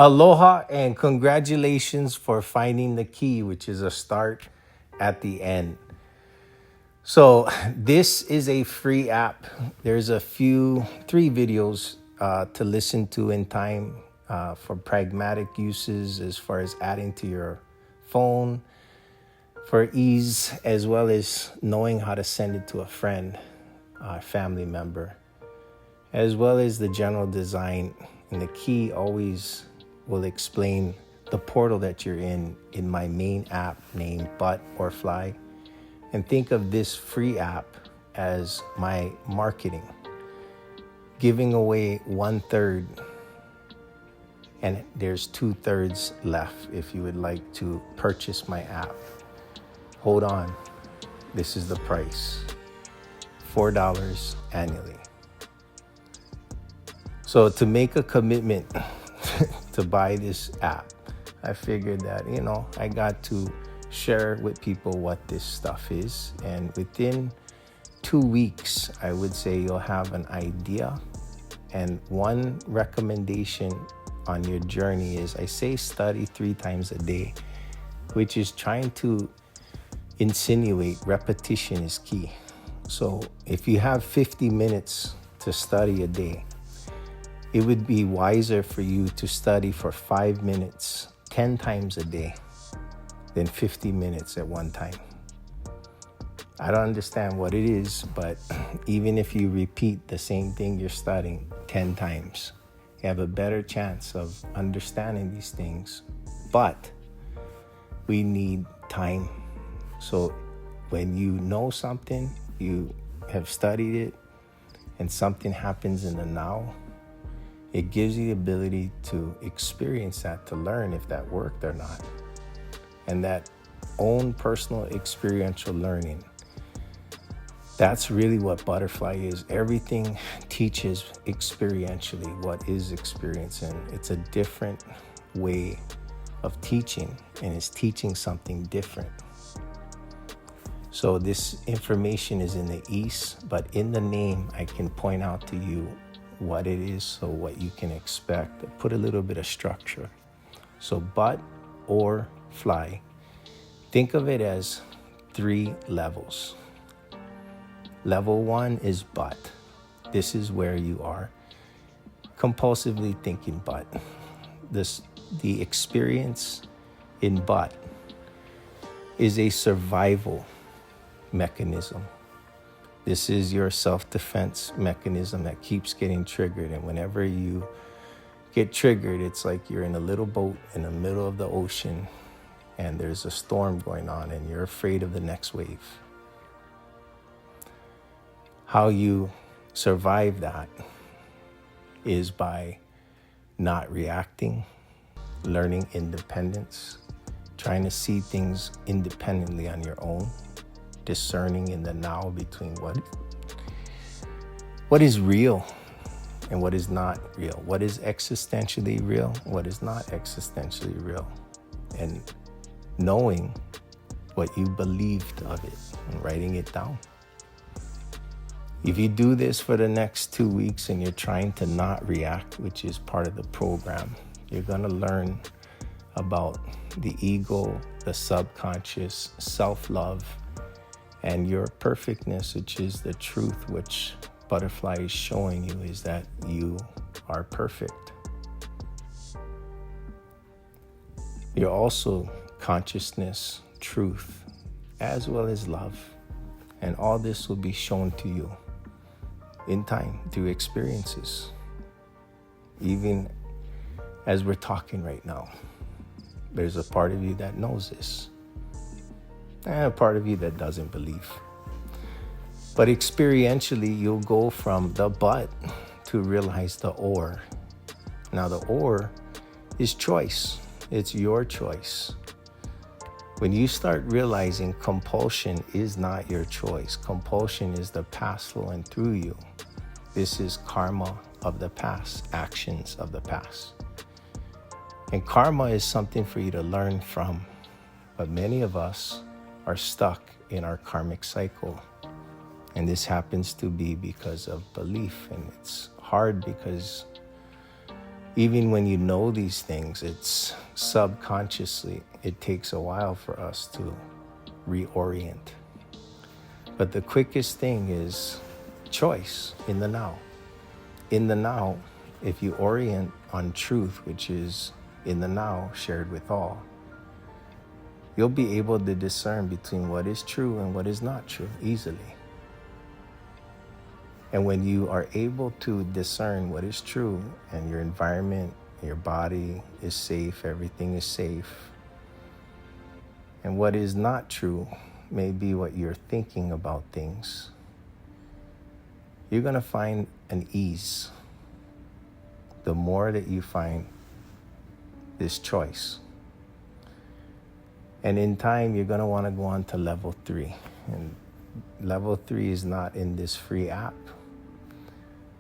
Aloha and congratulations for finding the key, which is a start at the end. So, this is a free app. There's three videos to listen to in time for pragmatic uses as far as adding to your phone for ease, as well as knowing how to send it to a friend, a family member, as well as the general design. And the key always will explain the portal that you're in my main app named But or Fly. And think of this free app as my marketing, giving away 1/3, and there's 2/3 left if you would like to purchase my app. Hold on, this is the price, $4 annually. So to make a commitment to buy this app, I figured that, I got to share with people what this stuff is. And within 2 weeks, I would say you'll have an idea. And one recommendation on your journey is I say study 3 times a day, which is trying to insinuate repetition is key. So if you have 50 minutes to study a day, it would be wiser for you to study for 5 minutes 10 times a day than 50 minutes at one time. I don't understand what it is, but even if you repeat the same thing you're studying 10 times, you have a better chance of understanding these things. But we need time. So when you know something, you have studied it, and something happens in the now, it gives you the ability to experience that, to learn if that worked or not. And that own personal experiential learning, that's really what Butterfly is. Everything teaches experientially what is experience, and it's a different way of teaching, and it's teaching something different. So this information is in the East, but in the name, I can point out to you what it is, so what you can expect, put a little bit of structure. So But or Fly, think of it as 3 levels. Level 1 is But. This is where you are compulsively thinking but. The experience in But is a survival mechanism. This is your self-defense mechanism that keeps getting triggered. And whenever you get triggered, it's like you're in a little boat in the middle of the ocean and there's a storm going on and you're afraid of the next wave. How you survive that is by not reacting, learning independence, trying to see things independently on your own, discerning in the now between what is real and what is not real, what is existentially real, what is not existentially real, and knowing what you believed of it and writing it down. If you do this for the next 2 weeks and you're trying to not react, which is part of the program, you're going to learn about the ego, the subconscious, self-love, and your perfectness, which is the truth, which Butterfly is showing you is that you are perfect. You're also consciousness, truth, as well as love. And all this will be shown to you in time through experiences. Even as we're talking right now, there's a part of you that knows this, and a part of you that doesn't believe. But experientially, you'll go from the but to realize the or. Now the or is choice. It's your choice. When you start realizing compulsion is not your choice, compulsion is the past flowing through you. This is karma of the past, actions of the past. And karma is something for you to learn from. But many of us are stuck in our karmic cycle. And this happens to be because of belief. And it's hard because even when you know these things, it's subconsciously, it takes a while for us to reorient. But the quickest thing is choice in the now. In the now, if you orient on truth, which is in the now shared with all, you'll be able to discern between what is true and what is not true easily. And when you are able to discern what is true and your environment, your body is safe, everything is safe, and what is not true may be what you're thinking about things, you're going to find an ease the more that you find this choice. And in time, you're going to want to go on to level 3. And level 3 is not in this free app,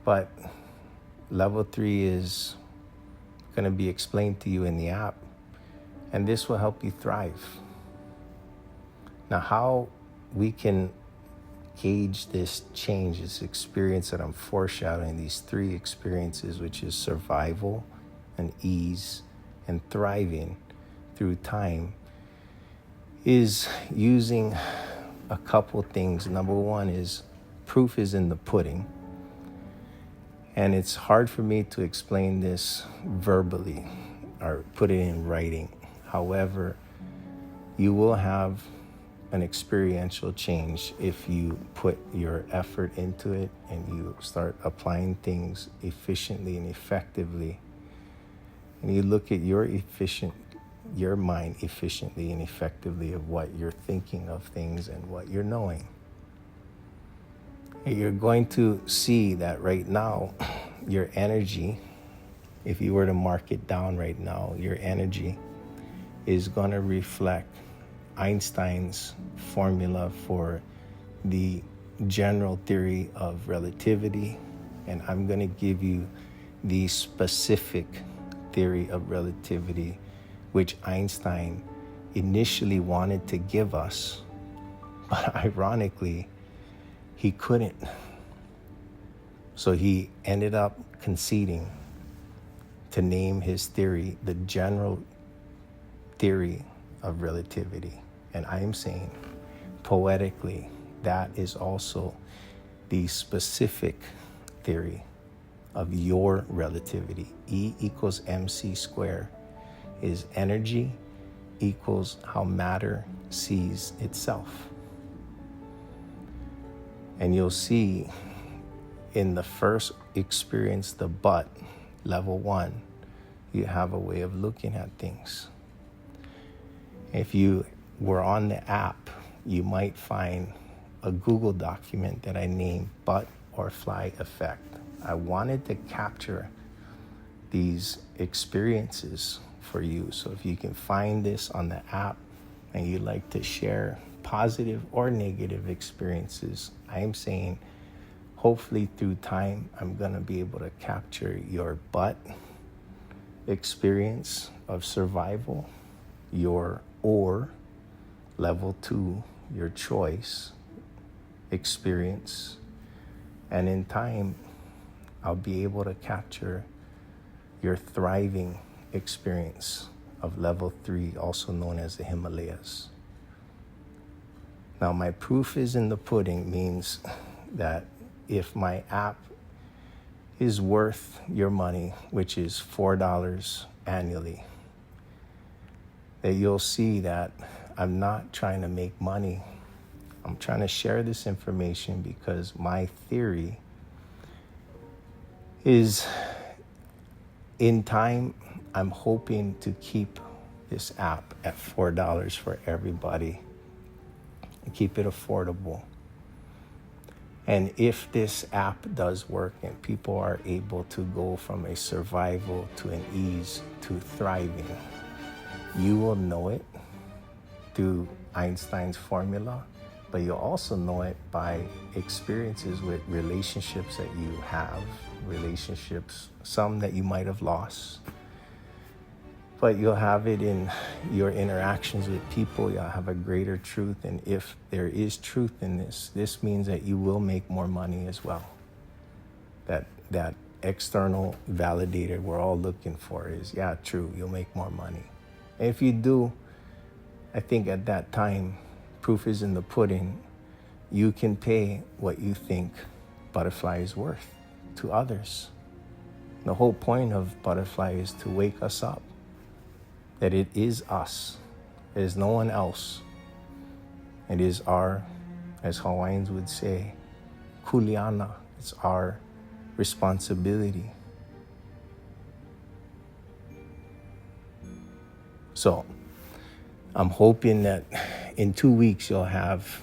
but level 3 is going to be explained to you in the app, and this will help you thrive. Now, how we can gauge this change, this experience that I'm foreshadowing, these 3 experiences, which is survival and ease and thriving through time, is using a couple things. Number one is proof is in the pudding. And it's hard for me to explain this verbally or put it in writing. However, you will have an experiential change if you put your effort into it and you start applying things efficiently and effectively. And you look at your mind efficiently and effectively of what you're thinking of things and what you're knowing. You're going to see that right now, your energy, if you were to mark it down right now, your energy is going to reflect Einstein's formula for the general theory of relativity. And I'm going to give you the specific theory of relativity, which Einstein initially wanted to give us, but ironically, he couldn't. So he ended up conceding to name his theory the general theory of relativity. And I am saying, poetically, that is also the specific theory of your relativity. E equals mc squared is energy equals how matter sees itself. And you'll see in the first experience, the but, level 1, you have a way of looking at things. If you were on the app, you might find a Google document that I named But or Fly Effect. I wanted to capture these experiences for you. So if you can find this on the app and you'd like to share positive or negative experiences, I am saying hopefully through time, I'm going to be able to capture your but experience of survival, your or level 2, your choice experience. And in time, I'll be able to capture your thriving experience of level 3, also known as the Himalayas. Now, my proof is in the pudding means that if my app is worth your money, which is $4 annually, that you'll see that I'm not trying to make money. I'm trying to share this information because my theory is, in time, I'm hoping to keep this app at $4 for everybody and keep it affordable. And if this app does work and people are able to go from a survival to an ease to thriving, you will know it through Einstein's formula, but you'll also know it by experiences with relationships that you have, relationships, some that you might have lost. But you'll have it in your interactions with people. You'll have a greater truth. And if there is truth in this, this means that you will make more money as well. That external validator we're all looking for is, yeah, true, you'll make more money. And if you do, I think at that time, proof is in the pudding. You can pay what you think Butterfly is worth to others. The whole point of Butterfly is to wake us up, that it is us. It is no one else. It is our, as Hawaiians would say, kuleana. It's our responsibility. So I'm hoping that in 2 weeks you'll have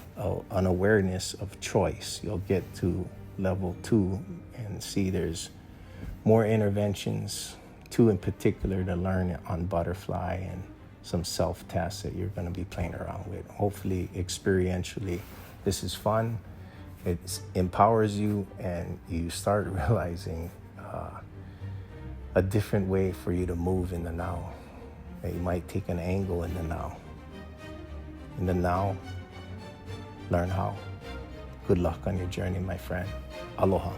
an awareness of choice. You'll get to level 2 and see there's more interventions, 2 in particular to learn on Butterfly, and some self-tests that you're going to be playing around with. Hopefully, experientially, this is fun. It empowers you, and you start realizing a different way for you to move in the now. That you might take an angle in the now. In the now, learn how. Good luck on your journey, my friend. Aloha.